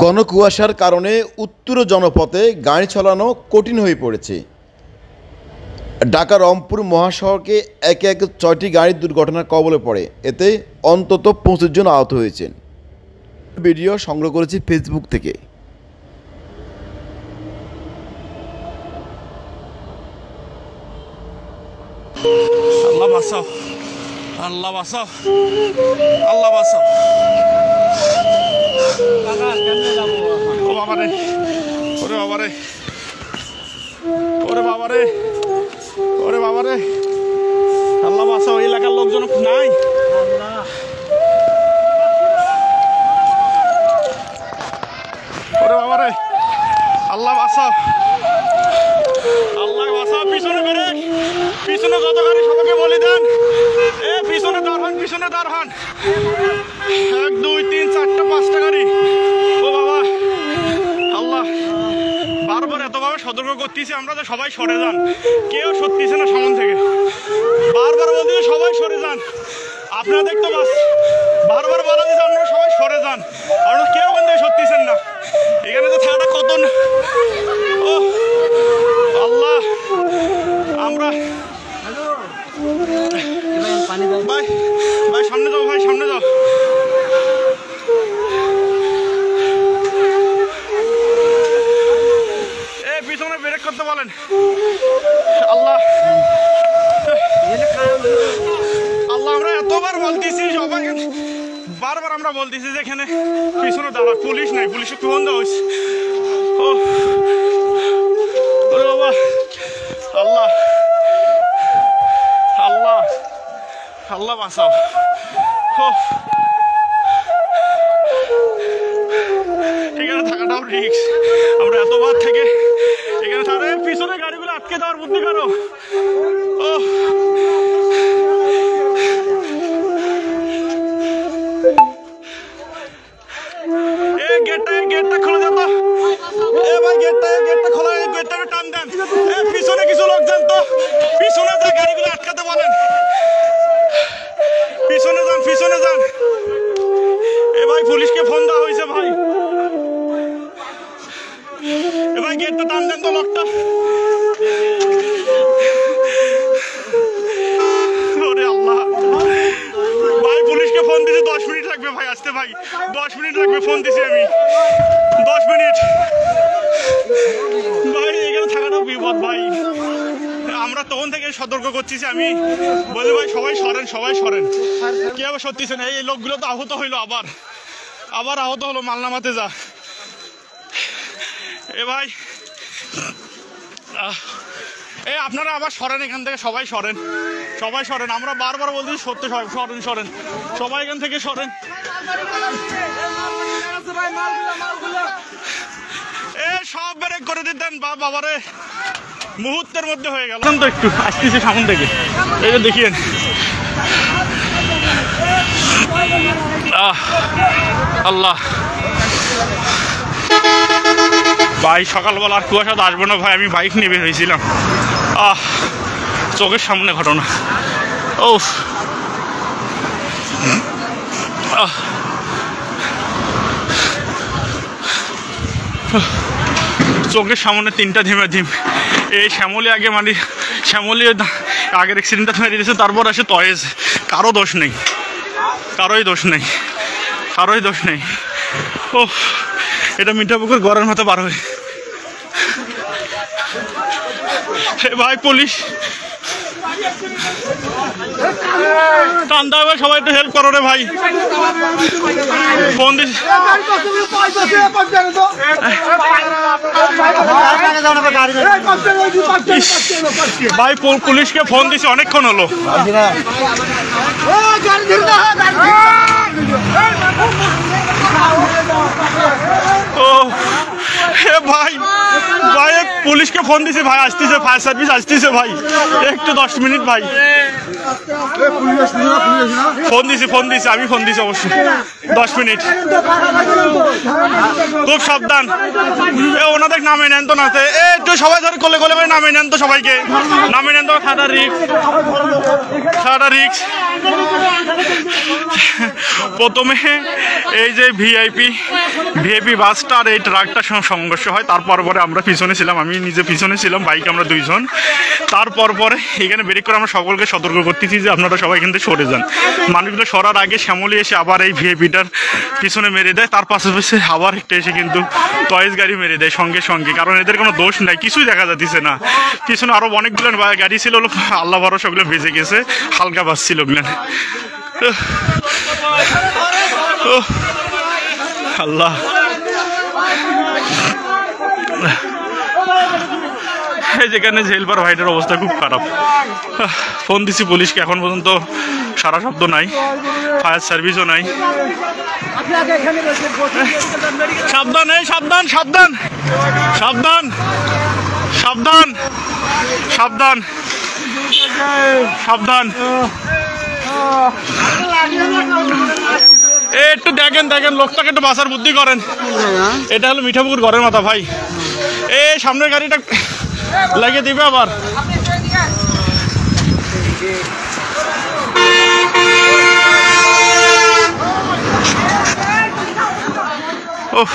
ঘন কুয়াশার কারণে উত্তর জনপথে গাড়ি চালানো কঠিন হয়ে পড়েছে। ঢাকা রংপুর মহাসড়কে একে একে ৬টি গাড়ির দুর্ঘটনার কবলে পড়ে, এতে অন্তত ২৫ জন আহত হয়েছেন। ভিডিও সংগ্রহ করেছি ফেসবুক থেকে। আল্লাহ বাঁচাও, আল্লাহ বাঁচাও, আল্লাহ বাঁচাও। ও বাবারে, ওরে বাবারে, ওরে বাবারে, ওরে বাবারে, আল্লাহ বাঁচাও। এলাকার লোকজন নাই। ওরে বাবারে, আল্লাহ বাঁচাও, আল্লাহ বাঁচাও। পিছনে বেরে, পিছনে যত গাড়ি সবাইকে বলে দেন, এ পিছনে দাঁড় হন, পিছনে দাঁড় হন। ১, ২, ৩, ৪টা ৫টা গাড়ি। ও বাবা, আল্লাহ বারবার এতভাবে সতর্ক করতেছি আমরা যে সবাই সরে যান। কেউ সরতেছে না সামন থেকে, বারবার বলতেছে সবাই সরে যান। আপনারা দেখতে পাচ্ছ, বারবার বলা দিচ্ছে আপনারা সবাই সরে যান, আপনারা কেউ কিন্তু সরতেছেন না। এখানে তো থাকাটা কত না। ও আল্লাহ, আমরা ভাই ভাই সামনে যাও, ভাই সামনে যাও। এ পিছনে ব্রেক করতে বলেন। আল্লাহ আল্লাহ, আমরা এতবার বলতেছি সবাই, বারবার আমরা বলতেছি যে এখানে পিছনে দাঁড়া, পুলিশ নাই, পুলিশে ফোন দেওয়া হয়েছে। ও বাবা, আল্লাহ আল্লাহ, আল্লাহ বাঁচাও। এখানে থাকাটাও রিস্ক। আমরা এতবার থেকে এখানে থাকলে পিছনে গাড়িগুলো আটকে দেওয়ার বুদ্ধি করো। ও গেটটা খুলে দেন তো। এ ভাই গেটটা খোলা, গেটটা টান দেন। এ পিছনে কিছু লোক যান তো, পিছনে যা গাড়িগুলো আটকাতে বলেন। পিছনে যান, পিছনে যান। এ ভাই পুলিশকে ফোন দেওয়া হয়েছে ভাই। এ ভাই গেটটা টান দেন তো, লোকটা। ওরে আল্লাহ, ভাই পুলিশকে ফোন দিয়েছে, 10 মিনিট লাগবে ভাই আসতে। ভাই 10 মিনিট লাগবে, ফোন দিছি আমি, 10 মিনিট। ভাই এখানে থাকাটা বিপদ ভাই। আমরা তখন থেকে সতর্ক করছি, আমি বলি ভাই সবাই সরেন, সবাই সরেন। কেউ সত্যিছে না। এই লোকগুলো তো আহত হইলো, আবার আহত হলো। মালনামাতে যা। এ ভাই এ আপনারা আবার সরেন এখান থেকে, সবাই সরেন, সবাই সরেন। আমরা বারবার বলছি সত্যি, সরেন সরেন, সবাই এখান থেকে সরেন। এ সব ব্রেক করে দিতেন বাবারে, মুহূর্তের মধ্যে হয়ে গেল তো। একটু আসতেছে সামন থেকে, এই যে দেখিয়েন। আল্লাহ ভাই, সকালবেলা আর কুয়াশা তো আসবো না ভাই। আমি বাইক নিয়ে বের হয়েছিলাম, চোখের সামনে ঘটনা। ও চোখের সামনে 3টা ধিম। এই শ্যামলী আগে, মানে শ্যামলী আগের অ্যাক্সিডেন্টটা মেরে দিয়েছে, তারপর আসে তয়েজ। কারো দোষ নেই, কারোই দোষ নেই, কারোই দোষ নেই। ও এটা মিঠাপুকুর গড়ের মতো পার হয়ে। ভাই পুলিশ টান্দা হবে, সবাই একটু হেল্প করো রে ভাই। ফোন দিস ভাই, পুলিশকে ফোন দিছি, অনেকক্ষণ হলো। ও ভাই, ভাই পুলিশকে ফোন দিছি ভাই, আসতেছে, ফায়ার সার্ভিস আসতেছে ভাই, একটু 10 মিনিট ভাই। ফোন দিছি আমি ফোন দিছি অবশ্যই 10 মিনিট। খুব সাবধান, ওনাদের নামে নেন তো না, একটু সবাই ধরে কোলে কোলে করে নামে নেন তো, সবাইকে নামে নেন তো। খাটা রিক্স। প্রথমে এই যে ভিআইপি বাসটা আর এই ট্রাকটা সংঘর্ষ হয়, তারপর পরে আমরা পিছনে ছিলাম, আমি নিজে পিছনে ছিলাম, বাইকে আমরা 2 জন। তারপর পরে এখানে ব্রেক করে আমরা সকলকে সতর্ক করতেছি যে আপনারা সবাই কিন্তু সরে যান। মানুষগুলো সরার আগে শ্যামলী এসে আবার এই ভিআইপিটার পিছনে মেরে দেয়, তার পাশে আবার একটা এসে কিন্তু টয়েস গাড়ি মেরে দেয় সঙ্গে সঙ্গে, কারণ এদের কোনো দোষ নাই, কিছুই দেখা যাচ্ছে না। পিছনে আরো অনেকগুলো গাড়ি ছিল, আল্লাহ ভরসা ওগুলো বেঁচে গেছে, হালকা বাস ছিল ওগুলো। আল্লাহ, যেখানে হেল্পার ভাইটার অবস্থা খুব খারাপ। ফোন দিছি পুলিশকে, এখন পর্যন্ত সারা শব্দ নাই, ফায়ার সার্ভিসও নাই। সাবধান, এই সাবধান সাবধান সাবধান সাবধান সাবধান সাবধান। একটু দেখেন লোকটাকে একটু বাঁচার বুদ্ধি করেন। এটা হলো মিঠাপুকুর ঘরের মাথা ভাই, এই সামনের গাড়িটা লাগিয়ে দিবে আবার। ওহ